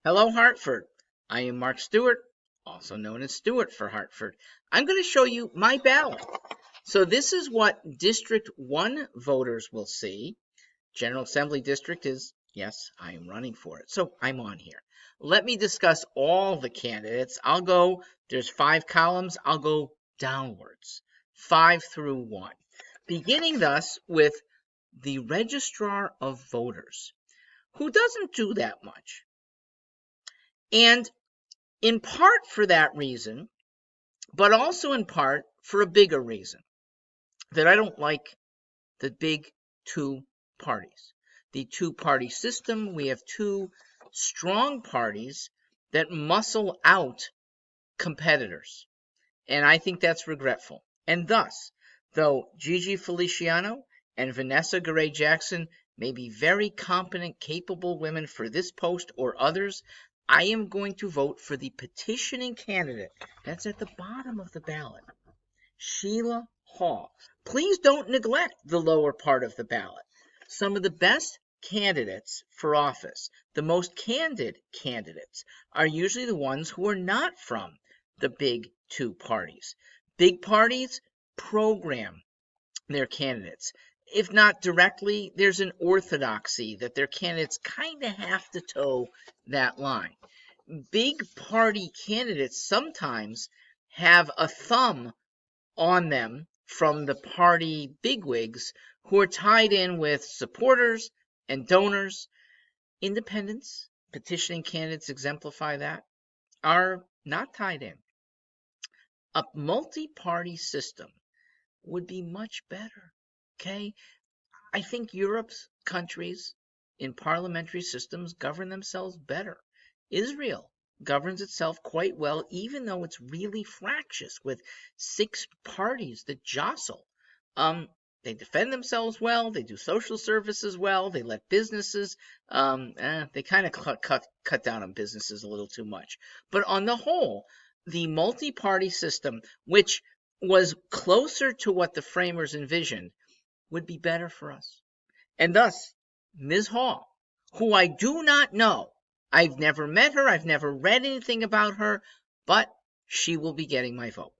Hello, Hartford. I am Mark Stewart, also known as Stewart for Hartford. I'm going to show you my ballot. So this is what District 1 voters will see. General Assembly District is, yes, I am running for it. So I'm on here. Let me discuss all the candidates. There's 5 columns. I'll go downwards, 5 through 1. Beginning thus with the Registrar of Voters, who doesn't do that much. And in part for that reason, but also in part for a bigger reason, that I don't like the big two parties. The two-party system, we have two strong parties that muscle out competitors. And I think that's regretful. And thus, though Gigi Feliciano and Vanessa Garay Jackson may be very competent, capable women for this post or others, I am going to vote for the petitioning candidate. That's at the bottom of the ballot, Sheila Hall. Please don't neglect the lower part of the ballot. Some of the best candidates for office, the most candid candidates, are usually the ones who are not from the big two parties. Big parties program their candidates. If not directly, there's an orthodoxy that their candidates kind of have to toe that line. Big party candidates sometimes have a thumb on them from the party bigwigs who are tied in with supporters and donors. Independents, petitioning candidates exemplify that, are not tied in. A multi-party system would be much better, okay? I think Europe's countries in parliamentary systems govern themselves better. Israel governs itself quite well, even though it's really fractious with 6 parties that jostle. They defend themselves well, they do social services well, they let businesses, they kind of cut down on businesses a little too much. But on the whole, the multi-party system, which was closer to what the framers envisioned, would be better for us. And thus, Ms. Hall, who I do not know, I've never met her, I've never read anything about her, but she will be getting my vote.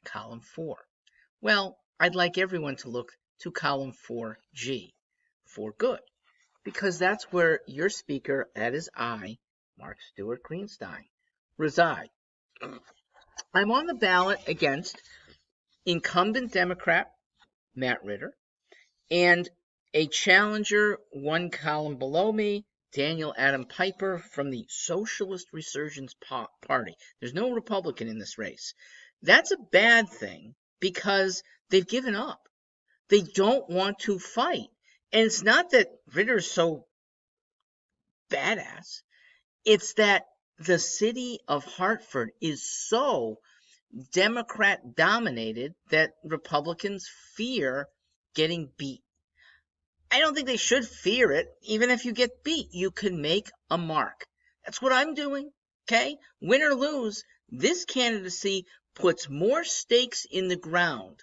Column 4. Well, I'd like everyone to look to column 4G, for good, because that's where your speaker, that is I, Mark Stewart Greenstein, reside. I'm on the ballot against incumbent Democrat Matt Ritter and a challenger 1 column below me, Daniel Adam Piper from the Socialist Resurgence Party. There's no Republican in this race. That's a bad thing because they've given up. They don't want to fight. And it's not that Ritter's so badass. It's that the city of Hartford is so Democrat dominated that Republicans fear getting beat. I don't think they should fear it. Even if you get beat, you can make a mark. That's what I'm doing, okay? Win or lose, this candidacy puts more stakes in the ground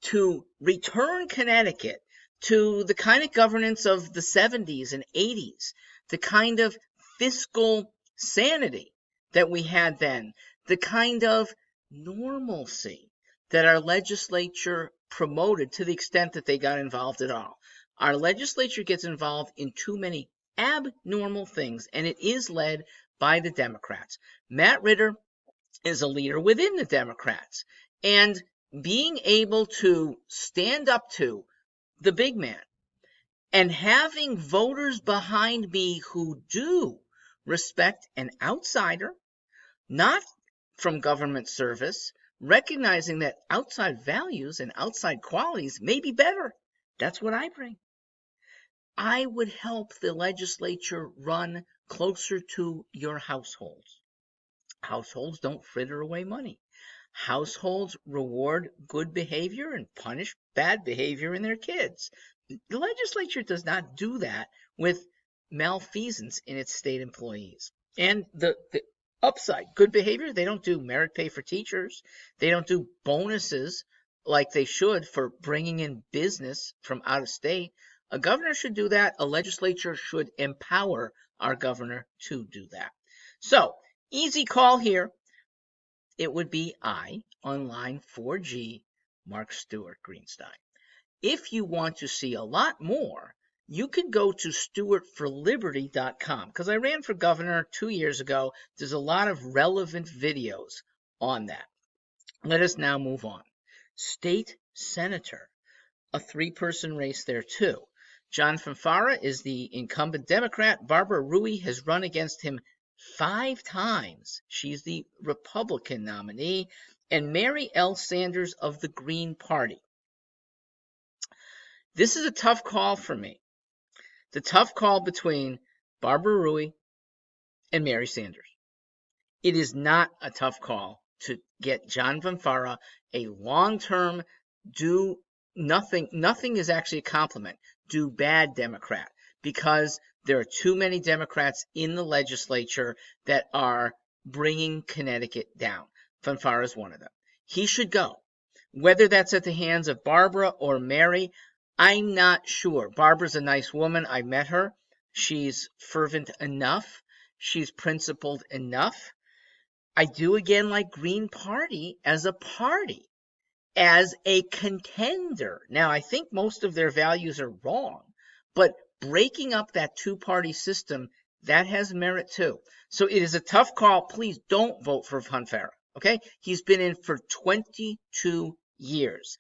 to return Connecticut to the kind of governance of the 70s and 80s, the kind of fiscal sanity that we had then, the kind of normalcy that our legislature promoted to the extent that they got involved at all. Our legislature gets involved in too many abnormal things, and it is led by the Democrats. Matt Ritter is a leader within the Democrats, and being able to stand up to the big man and having voters behind me who do respect an outsider, not from government service, recognizing that outside values and outside qualities may be better. That's what I bring. I would help the legislature run closer to your households. Households don't fritter away money. Households reward good behavior and punish bad behavior in their kids. The legislature does not do that with malfeasance in its state employees. And the upside, good behavior, they don't do merit pay for teachers. They don't do bonuses like they should for bringing in business from out of state. A governor should do that. A legislature should empower our governor to do that. So, easy call here. It would be I on line 4G, Mark Stewart Greenstein. If you want to see a lot more, you can go to stewartforliberty.com, because I ran for governor 2 years ago. There's a lot of relevant videos on that. Let us now move on. State senator, a three-person race there too. John Fanfara is the incumbent Democrat. Barbara Rui has run against him 5 times. She's the Republican nominee. And Mary L. Sanders of the Green Party. This is a tough call for me. The tough call between Barbara Rui and Mary Sanders. It is not a tough call to get John Fanfara a long-term do nothing. Nothing is actually a compliment. Do bad Democrat, because there are too many Democrats in the legislature that are bringing Connecticut down. Fanfara is one of them. He should go. Whether that's at the hands of Barbara or Mary, I'm not sure. Barbara's a nice woman. I met her. She's fervent enough. She's principled enough. I do again like Green Party as a party, as a contender. Now, I think most of their values are wrong, but breaking up that two-party system, that has merit too. So it is a tough call. Please don't vote for Fanfara, okay? He's been in for 22 years.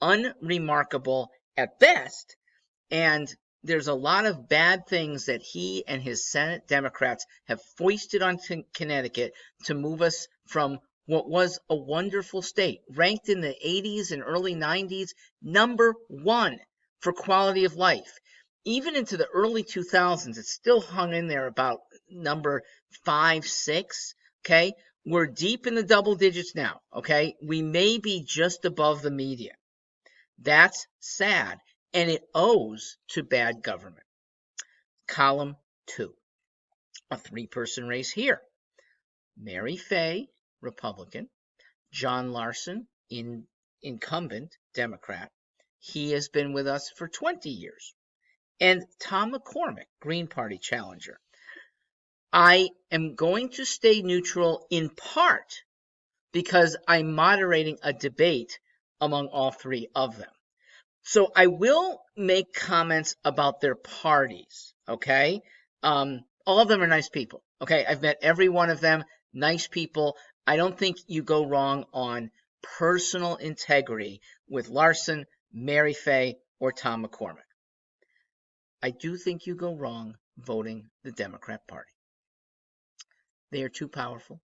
Unremarkable at best, and there's a lot of bad things that he and his Senate Democrats have foisted on Connecticut to move us from what was a wonderful state, ranked in the 80s and early 90s, #1 for quality of life. Even into the early 2000s, it still hung in there about number 5, 6, okay? We're deep in the double digits now, okay? We may be just above the median. That's sad, and it owes to bad government. Column 2, a three-person race here. Mary Fay, Republican. John Larson, incumbent Democrat. He has been with us for 20 years. And Tom McCormick, Green Party challenger. I am going to stay neutral in part because I'm moderating a debate among all three of them. So I will make comments about their parties, okay? All of them are nice people, okay? I've met every one of them, nice people. I don't think you go wrong on personal integrity with Larson, Mary Fay, or Tom McCormick. I do think you go wrong voting the Democrat Party. They are too powerful.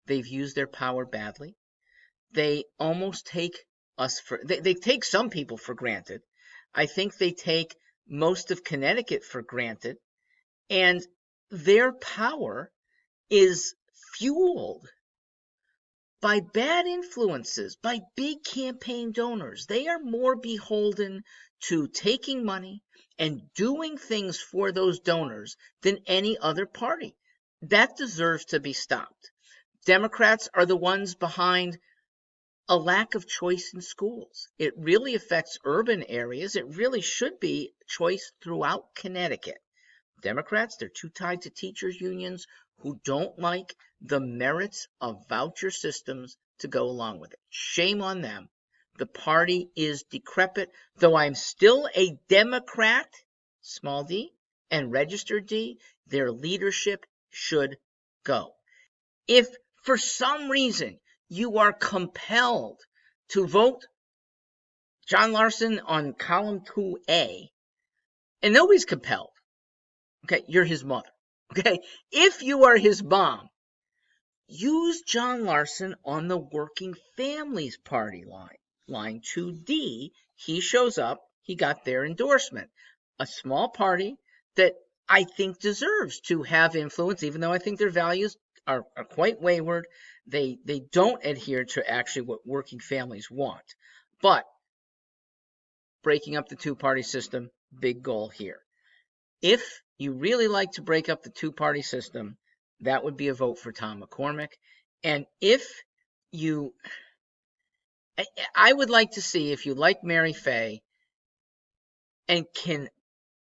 They've used their power badly. They almost take us for, they take some people for granted. I think they take most of Connecticut for granted. And their power is fueled by bad influences, by big campaign donors. They are more beholden to taking money and doing things for those donors than any other party. That deserves to be stopped. Democrats are the ones behind a lack of choice in schools. It really affects urban areas. It really should be choice throughout Connecticut. Democrats, they're too tied to teachers' unions who don't like the merits of voucher systems to go along with it. Shame on them. The party is decrepit, though I'm still a Democrat, small d, and registered D, their leadership should go. If for some reason you are compelled to vote John Larson on column 2A, and nobody's compelled, okay, you're his mother, okay? If you are his mom, use John Larson on the Working Families Party line 2D. He shows up, he got their endorsement. A small party that I think deserves to have influence, even though I think their values are quite wayward. They don't adhere to actually what working families want. But breaking up the two-party system, big goal here. If you really like to break up the two-party system, that would be a vote for Tom McCormick. And if you, I would like to see, if you like Mary Fay and can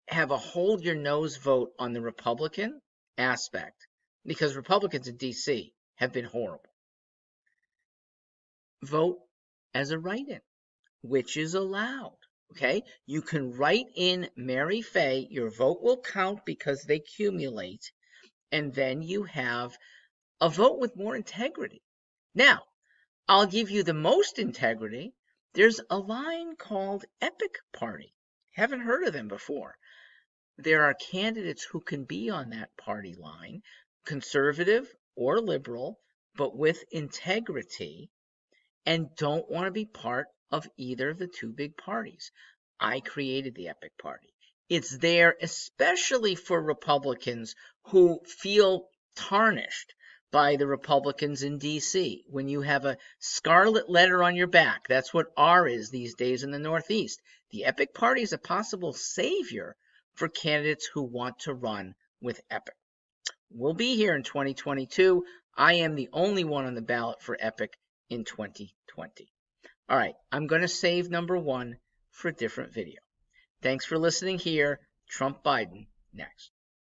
have a hold your nose vote on the Republican, aspect, because Republicans in D.C. have been horrible. Vote as a write-in, which is allowed. Okay, you can write in Mary Fay, your vote will count because they accumulate, and then you have a vote with more integrity. Now, I'll give you the most integrity. There's a line called Epic Party. Haven't heard of them before. There are candidates who can be on that party line, conservative or liberal, but with integrity, and don't want to be part of either of the two big parties. I created the Epic Party. It's there especially for Republicans who feel tarnished by the Republicans in D.C. When you have a scarlet letter on your back, that's what R is these days in the Northeast. The Epic Party is a possible savior for candidates who want to run with Epic. We'll be here in 2022. I am the only one on the ballot for Epic in 2020. All right, I'm going to save number 1 for a different video. Thanks for listening here. Trump Biden next.